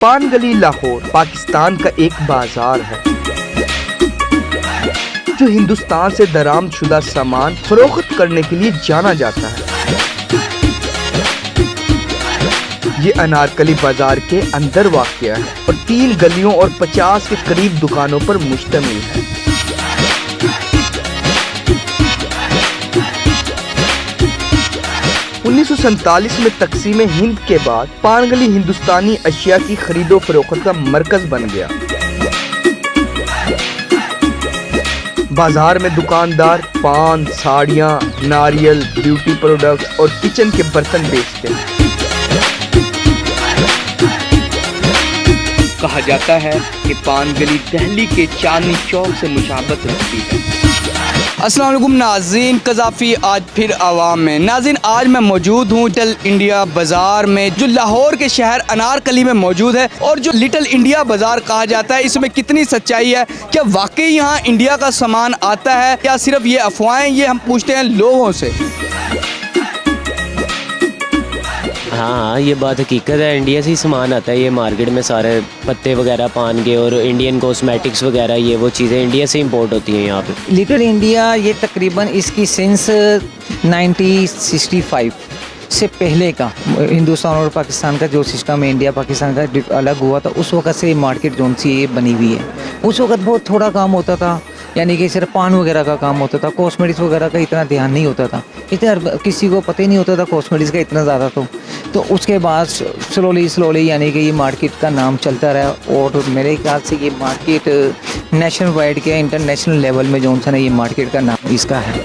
पान गली लाहौर पाकिस्तान का एक बाजार है जो हिंदुस्तान से दरामदशुदा सामान फरोख्त करने के लिए जाना जाता है। ये अनारकली बाजार के अंदर वाक़या है और 3 गलियों और 50 के करीब दुकानों पर मुश्तमिल है। उन्नीस 1947 में तकसीम हिंद के बाद पान गली हिंदुस्तानी अशिया की खरीदो फरोख्त का मरकज बन गया। बाजार में दुकानदार पान, साड़ियाँ, नारियल, ब्यूटी प्रोडक्ट्स और किचन के बर्तन बेचते हैं। कहा जाता है कि पान गली दिल्ली के चांदनी चौक से मुशाबत रखती है। अस्सलाम वालेकुम नाज़रीन, कज़ाफ़ी आज फिर आवाम में। नाज़रीन, आज मैं मौजूद हूँ लिटिल इंडिया बाज़ार में जो लाहौर के शहर अनारकली में मौजूद है। और जो लिटिल इंडिया बाज़ार कहा जाता है इसमें कितनी सच्चाई है, क्या वाकई यहाँ इंडिया का सामान आता है या सिर्फ ये अफवाहें, ये हम पूछते हैं लोगों से। हाँ, ये बात हकीकत है, इंडिया से ही सामान आता है। ये मार्केट में सारे पत्ते वगैरह पान के और इंडियन कॉस्मेटिक्स वगैरह ये वो चीज़ें इंडिया से इंपोर्ट होती हैं यहाँ पे। लिटिल इंडिया ये तकरीबन इसकी सिंस 1965 से पहले का हिंदुस्तान और पाकिस्तान का जो सिस्टम है, इंडिया पाकिस्तान का अलग हुआ था, उस वक्त से मार्केट जोन सी ये बनी हुई है। उस वक्त बहुत थोड़ा काम होता था, यानी कि सिर्फ पान वगैरह का काम होता था, कॉस्मेटिक्स वगैरह का इतना ध्यान नहीं होता था, इतना किसी को पता ही नहीं होता था कॉस्मेटिक्स का इतना ज़्यादा। तो उसके बाद स्लोली यानी कि ये मार्केट का नाम चलता रहा और मेरे ख्याल से ये मार्केट नेशनल वाइड के इंटरनेशनल लेवल में जो सा ना ये मार्केट का नाम इसका है।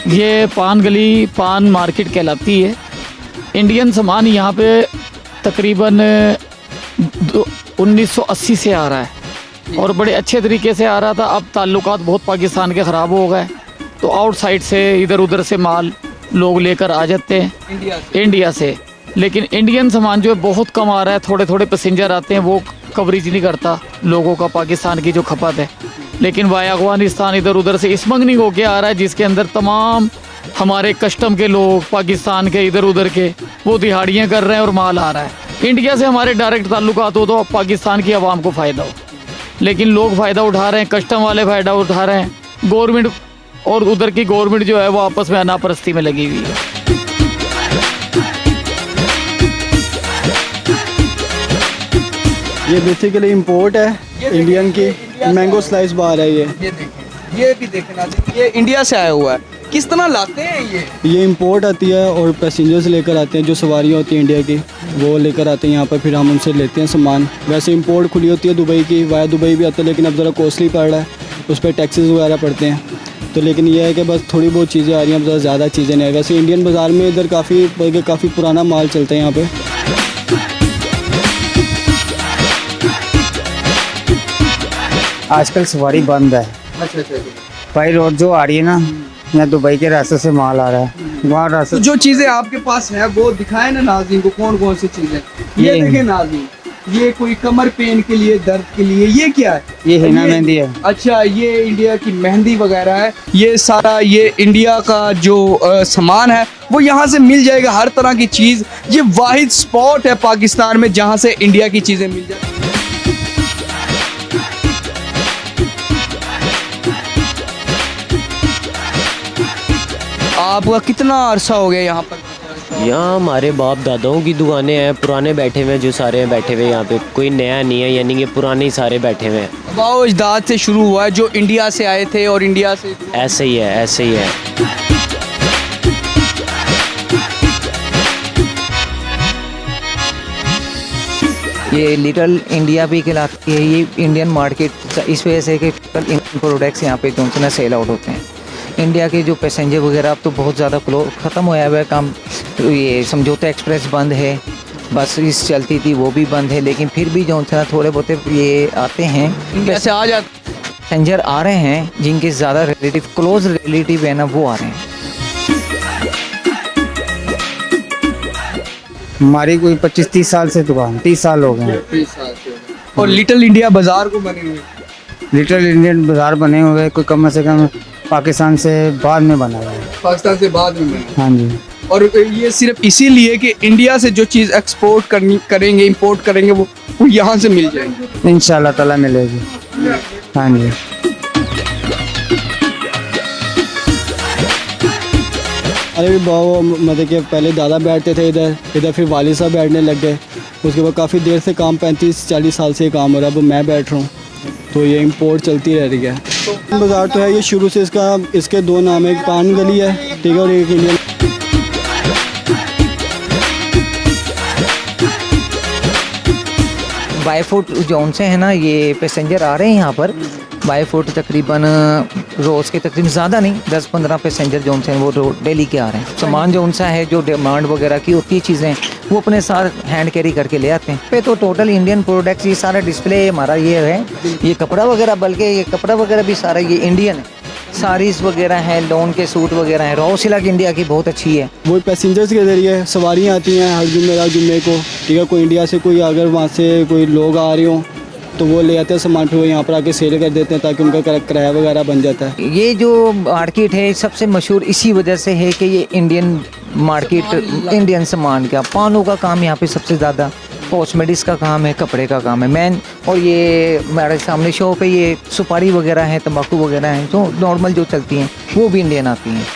ये पान गली पान मार्केट कहलाती है। इंडियन सामान यहाँ पे तकरीबन 1980 से आ रहा है और बड़े अच्छे तरीके से आ रहा था। अब ताल्लुकात बहुत पाकिस्तान के ख़राब हो गए तो आउटसाइड से इधर उधर से माल लोग लेकर आ जाते हैं इंडिया से। लेकिन इंडियन सामान जो है बहुत कम आ रहा है, थोड़े थोड़े पैसेंजर आते हैं, वो कवरेज नहीं करता लोगों का पाकिस्तान की जो खपत है। लेकिन वाया अफगानिस्तान इधर उधर से स्मगलिंग होके आ रहा है जिसके अंदर तमाम हमारे कस्टम के लोग पाकिस्तान के इधर उधर के वो दिहाड़ियाँ कर रहे हैं और माल आ रहा है। इंडिया से हमारे डायरेक्ट ताल्लुकात हो तो पाकिस्तान की आवाम को फ़ायदा हो, लेकिन लोग फ़ायदा उठा रहे हैं, कस्टम वाले फ़ायदा उठा रहे हैं, गवर्नमेंट और उधर की गवर्नमेंट जो है वो आपस में अनापरस्ती में लगी हुई है। ये बेसिकली इंपोर्ट है इंडियन की मैंगो स्लाइस बार है। ये भी देखना, ये इंडिया से आया हुआ है। किस तरह लाते हैं ये इंपोर्ट आती है और पैसेंजर्स लेकर आते हैं, जो सवारियाँ होती हैं इंडिया की वो लेकर आते हैं यहाँ पर, फिर हम उनसे लेते हैं सामान। वैसे इंपोर्ट खुली होती है दुबई की, वाया दुबई भी आता है, लेकिन अब ज़रा कॉस्टली पड़ रहा है, उस पर टैक्सेस वगैरह पड़ते हैं। तो लेकिन ये है कि बस थोड़ी बहुत चीज़ें आ रही हैं, ज़्यादा चीज़ें नहीं। वैसे इंडियन बाज़ार में इधर काफ़ी पुराना माल चलता है यहाँ पे। आजकल सवारी बंद है। अच्छा। बाई रोड जो आ रही है ना, यहाँ दुबई के रास्ते से माल आ रहा है, वहाँ रास्ते। तो जो चीज़ें आपके पास है वो दिखाए ना नाज़रीन को, कौन कौन सी चीज़ें। ये देखें नाज़रीन, ये कोई कमर पेन के लिए, दर्द के लिए, ये क्या है? ये हिना मेहंदी है। अच्छा, ये इंडिया की मेहंदी वगैरह है। ये सारा ये इंडिया का जो सामान है वो यहाँ से मिल जाएगा, हर तरह की चीज़। ये वाहिद स्पॉट है पाकिस्तान में जहाँ से इंडिया की चीज़ें मिल जाए। आपका कितना अरसा हो गया यहाँ पर? यहाँ हमारे बाप दादाओं की दुकानें हैं, पुराने बैठे हुए हैं, जो सारे हैं बैठे हुए यहाँ पे, कोई नया नहीं है, यानी कि पुराने ही सारे बैठे हुए हैं। बाओ अजदाद से शुरू हुआ है, जो इंडिया से आए थे और इंडिया से ऐसे ही है, ऐसे ही है। ये लिटिल इंडिया भी कहलाती है ये इंडियन मार्केट, इस वजह से कि इंडियन प्रोडक्ट्स यहाँ पे जो ना सेल आउट होते हैं। इंडिया के जो पैसेंजर वगैरह अब तो बहुत ज़्यादा ख़त्म होया हुआ है काम। तो ये समझौता एक्सप्रेस बंद है, बस इस चलती थी वो भी बंद है, लेकिन फिर भी जो सा थोड़े बहुत ये आते हैं, इंडिया से आ जाते पैसेंजर आ रहे हैं जिनके ज़्यादा रिलेटिव क्लोज रिलेटिव है ना, वो आ रहे हैं। हमारी कोई 25-30 साल से दुकान, 30 साल हो गए हैं। और लिटिल इंडिया बाज़ार को बने हुए, लिटिल इंडियन बाज़ार बने हुए कोई कम से कम पाकिस्तान से बाद में बना हुआ है। पाकिस्तान से बाद में बने। हाँ जी। और ये सिर्फ इसीलिए कि इंडिया से जो चीज़ एक्सपोर्ट करेंगे इंपोर्ट करेंगे वो यहाँ से मिल जाएगी। इंशाल्लाह ताला मिलेगी। हाँ जी। अरे भी बहुत मतलब कि पहले दादा बैठते थे इधर फिर वालिद साहब बैठने लग गए। उसके बाद काफ़ी देर से काम 35-40 साल से काम हो रहा है। अब मैं बैठ रहा हूँ तो ये इंपोर्ट चलती रह रही है। बाज़ार तो है ये शुरू से इसके दो नाम है, एक पान गली है ठीक है और एक इंडियन। बाई फुट जोन से है ना, ये पैसेंजर आ रहे हैं यहाँ पर बाई फुट तकरीबन रोज़ के तकरीबन ज़्यादा नहीं 10-15 पैसेंजर जोन से हैं वो डेली के आ रहे हैं। सामान जो उनसा है जो डिमांड वगैरह की होती है चीज़ें वो अपने साथ हैंड कैरी करके ले आते हैं। पे तो टोटल इंडियन प्रोडक्ट्स ये सारा डिस्प्ले हमारा ये है, ये कपड़ा वगैरह बल्कि ये कपड़ा वगैरह भी सारा ये इंडियन है। साड़ीज़ वगैरह हैं, लॉन के सूट वगैरह हैं। रॉ सिल्क इंडिया की बहुत अच्छी है। वो पैसेंजर्स के ज़रिए सवारियाँ आती हैं हर जुम्मे को ठीक है। कोई इंडिया से कोई अगर वहाँ से कोई लोग आ रहे हों तो वो ले आते हैं सामान, फिर वो यहाँ पर आके सेल कर देते हैं ताकि उनका किराया वगैरह बन जाता है। ये जो मार्केट है सबसे मशहूर इसी वजह से है कि ये इंडियन मार्केट, इंडियन सामान का पानों का काम यहाँ पे सबसे ज़्यादा, कॉस्मेटिक्स का काम है, कपड़े का काम है मेन। और ये हमारे सामने शॉप है, ये सुपारी वगैरह है, तंबाकू वगैरह हैं जो नॉर्मल जो चलती हैं वो भी इंडियन आती हैं।